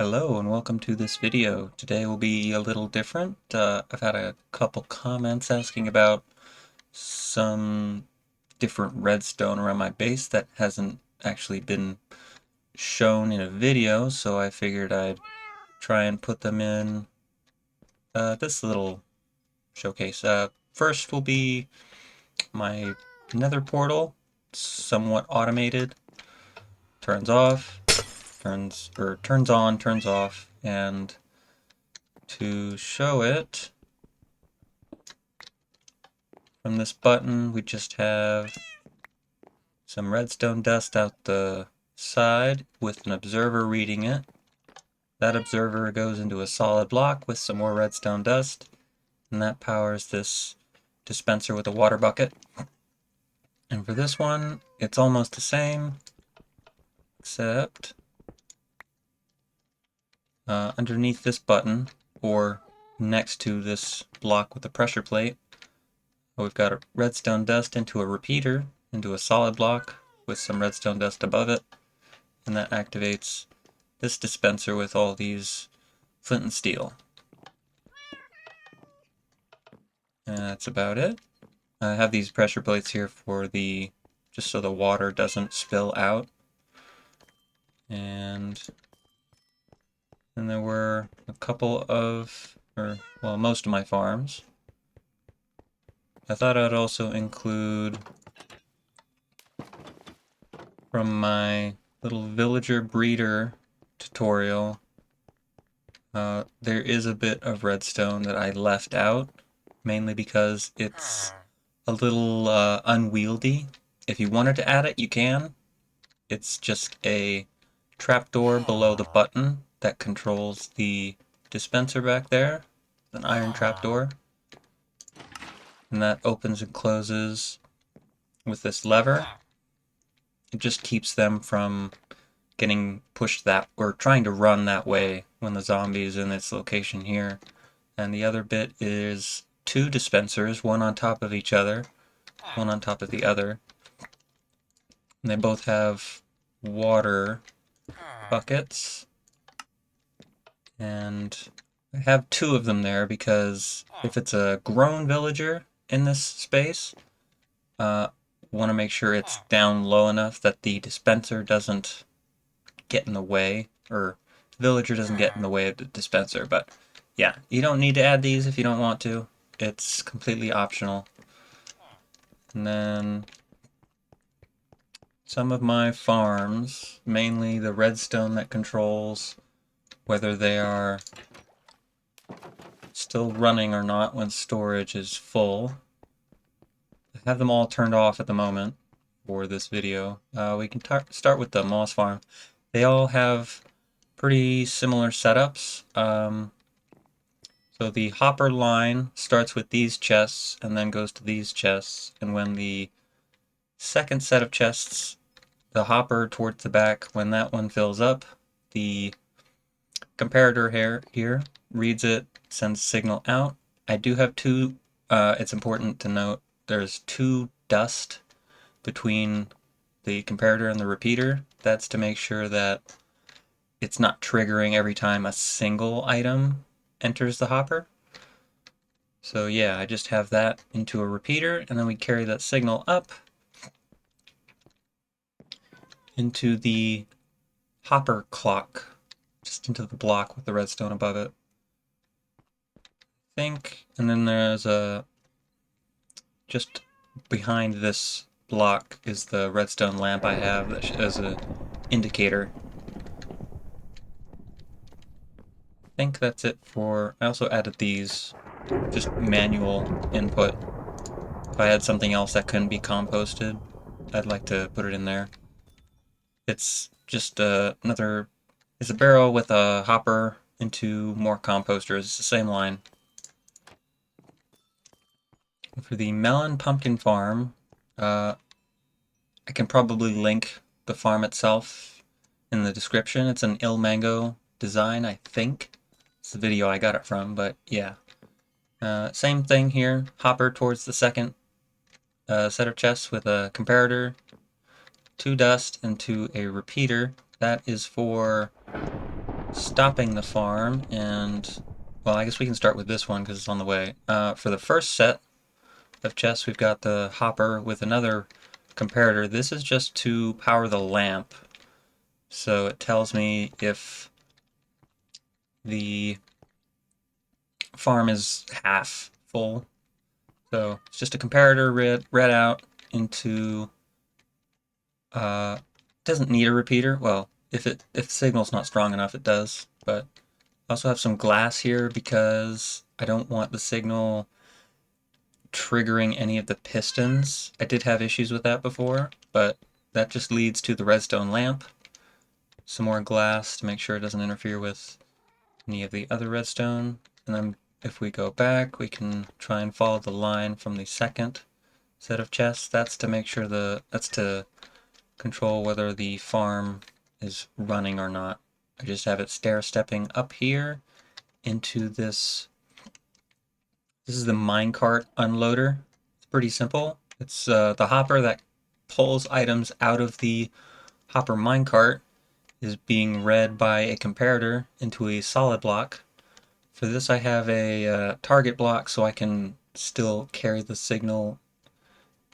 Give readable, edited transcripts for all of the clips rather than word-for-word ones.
Hello and welcome to this video. Today will be a little different. I've had a couple comments asking about some different redstone around my base that hasn't actually been shown in a video, so I figured I'd try and put them in this little showcase. First will be my Nether Portal, somewhat automated, turns off, turns on, turns off, and to show it, from this button, we just have some redstone dust out the side with an observer reading it. That observer goes into a solid block with some more redstone dust, and that powers this dispenser with a water bucket. And for this one, it's almost the same, except underneath this button, or next to this block with the pressure plate, we've got a redstone dust into a repeater, into a solid block with some redstone dust above it, and that activates this dispenser with all these flint and steel. And that's about it. I have these pressure plates here for just so the water doesn't spill out. And then there were a couple of, well, most of my farms. I thought I'd also include from my little villager breeder tutorial, there is a bit of redstone that I left out, mainly because it's a little unwieldy. If you wanted to add it, you can. It's just a trapdoor below the button that controls the dispenser back there, an iron trapdoor, and that opens and closes with this lever. It just keeps them from getting pushed that, or trying to run that way when the zombie's in its location here. And the other bit is two dispensers, one on top of each other, one on top of the other. And they both have water buckets. And I have two of them there because if it's a grown villager in this space, want to make sure it's down low enough that the dispenser doesn't get in the way, or the villager doesn't get in the way of the dispenser. But yeah, you don't need to add these if you don't want to. It's completely optional. And then some of my farms, mainly the redstone that controls whether they are still running or not when storage is full. I have them all turned off at the moment for this video. We can start with the moss farm. They all have pretty similar setups. So the hopper line starts with these chests and then goes to these chests. And when the second set of chests, the hopper towards the back, when that one fills up, the comparator here reads it, sends a signal out. I do have two, it's important to note, there's two dust between the comparator and the repeater. That's to make sure that it's not triggering every time a single item enters the hopper. So yeah, I just have that into a repeater, and then we carry that signal up into the hopper clock, just into the block with the redstone above it. I think, and then there's just behind this block is the redstone lamp I have that as an indicator. I think that's it for, I also added these, just manual input. If I had something else that couldn't be composted, I'd like to put it in there. It's just it's a barrel with a hopper into more composters. It's the same line. For the Melon pumpkin farm, I can probably link the farm itself in the description. It's an Ilmango design, I think. It's the video I got it from, but yeah. Same thing here. Hopper towards the second set of chests with a comparator, two dust, and to a repeater. That is for stopping the farm and, well, I guess we can start with this one because it's on the way. For the first set of chests, we've got the hopper with another comparator. This is just to power the lamp. So it tells me if the farm is half full. So it's just a comparator read out into, doesn't need a repeater. Well, if the signal's not strong enough, it does. But I also have some glass here because I don't want the signal triggering any of the pistons. I did have issues with that before, but that just leads to the redstone lamp. Some more glass to make sure it doesn't interfere with any of the other redstone. And then if we go back, we can try and follow the line from the second set of chests. That's to make sure that's to control whether the farm is running or not. I just have it stair-stepping up here into this. This is the minecart unloader. It's pretty simple. It's the hopper that pulls items out of the hopper minecart is being read by a comparator into a solid block. For this I have a target block so I can still carry the signal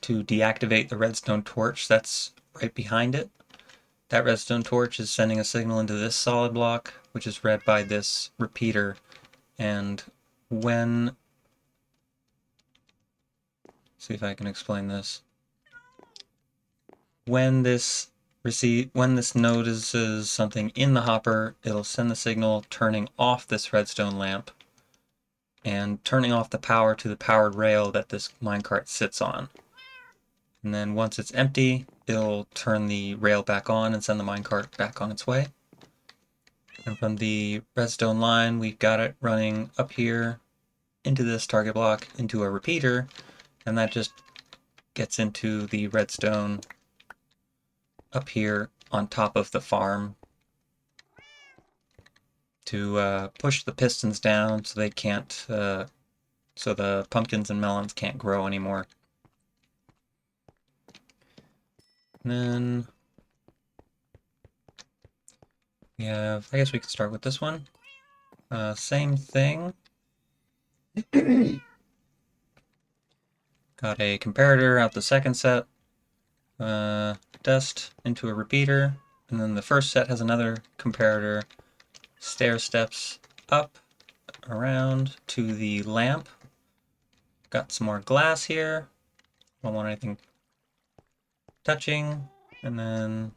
to deactivate the redstone torch that's right behind it. That redstone torch is sending a signal into this solid block, which is read by this repeater. And when, see if I can explain this. When this notices something in the hopper, it'll send the signal turning off this redstone lamp and turning off the power to the powered rail that this minecart sits on. And then once it's empty, it'll turn the rail back on and send the minecart back on its way. And from the redstone line, we've got it running up here into this target block, into a repeater, and that just gets into the redstone up here on top of the farm to push the pistons down so they can't, so the pumpkins and melons can't grow anymore. And then we have, I guess we could start with this one. Same thing. Got a comparator out the second set. Dust into a repeater. And then the first set has another comparator. Stair steps up, around to the lamp. Got some more glass here. Don't want anything touching. And then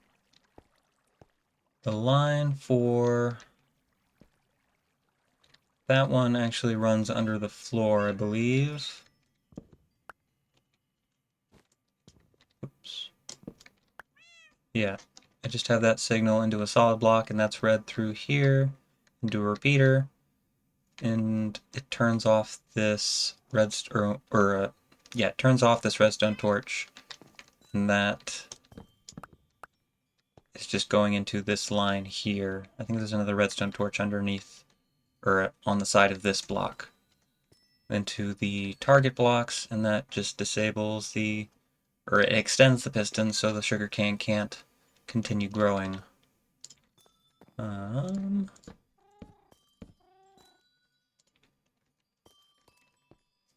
the line for that one actually runs under the floor, I believe. Oops. Yeah, I just have that signal into a solid block, and that's read through here into a repeater, and it turns off this redstone, it turns off this redstone torch, and that is just going into this line here. I think there's another redstone torch underneath, or on the side of this block, into the target blocks, and that just disables the, or it extends the piston so the sugarcane can't continue growing. I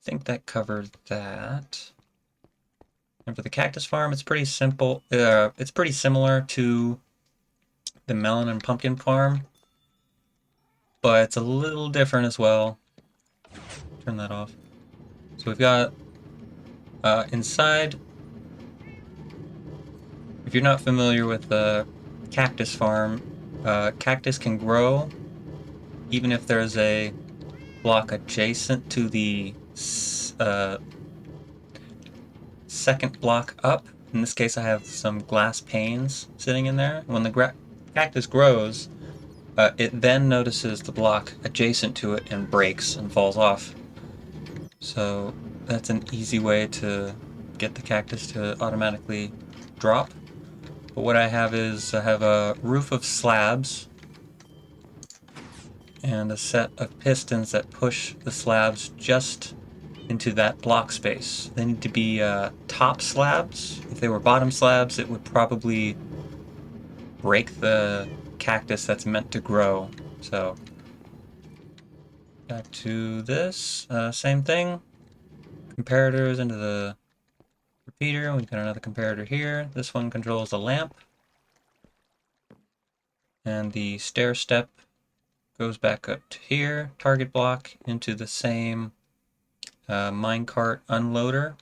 think that covered that. And for the cactus farm, it's pretty simple. It's pretty similar to the melon and pumpkin farm, but it's a little different as well. Turn that off. So we've got inside. If you're not familiar with the cactus farm, cactus can grow even if there's a block adjacent to the second block up. In this case, I have some glass panes sitting in there. When the cactus grows, it then notices the block adjacent to it and breaks and falls off. So that's an easy way to get the cactus to automatically drop. But what I have is I have a roof of slabs and a set of pistons that push the slabs just into that block space. They need to be top slabs. If they were bottom slabs, it would probably break the cactus that's meant to grow. So, back to this, same thing. Comparators into the repeater. We've got another comparator here. This one controls the lamp. And the stair step goes back up to here. Target block into the same minecart unloader.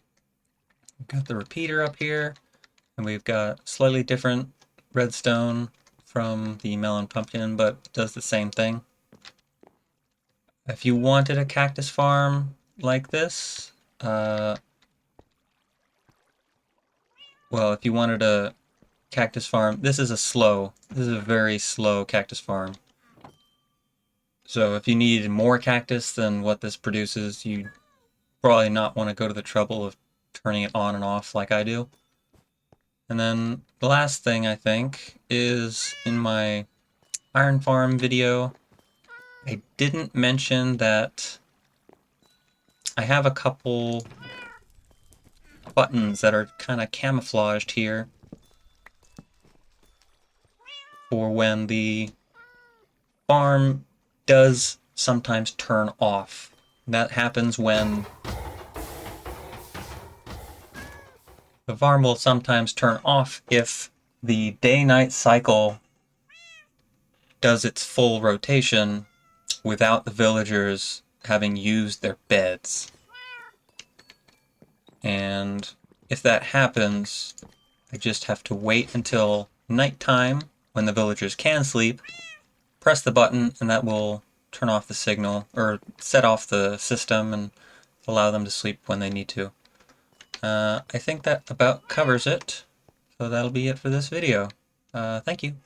We've got the repeater up here. And we've got slightly different redstone from the melon pumpkin, but does the same thing. If you wanted a cactus farm like this, well, if you wanted a cactus farm, this is a very slow cactus farm. So if you needed more cactus than what this produces, you'd probably not want to go to the trouble of turning it on and off like I do. And then the last thing I think is in my iron farm video, I didn't mention that I have a couple buttons that are kind of camouflaged here for when the farm does sometimes turn off. That happens when the farm will sometimes turn off if the day-night cycle does its full rotation without the villagers having used their beds. And if that happens, I just have to wait until nighttime when the villagers can sleep, press the button, and that will turn off the signal, or set off the system and allow them to sleep when they need to. I think that about covers it, so that'll be it for this video. Thank you.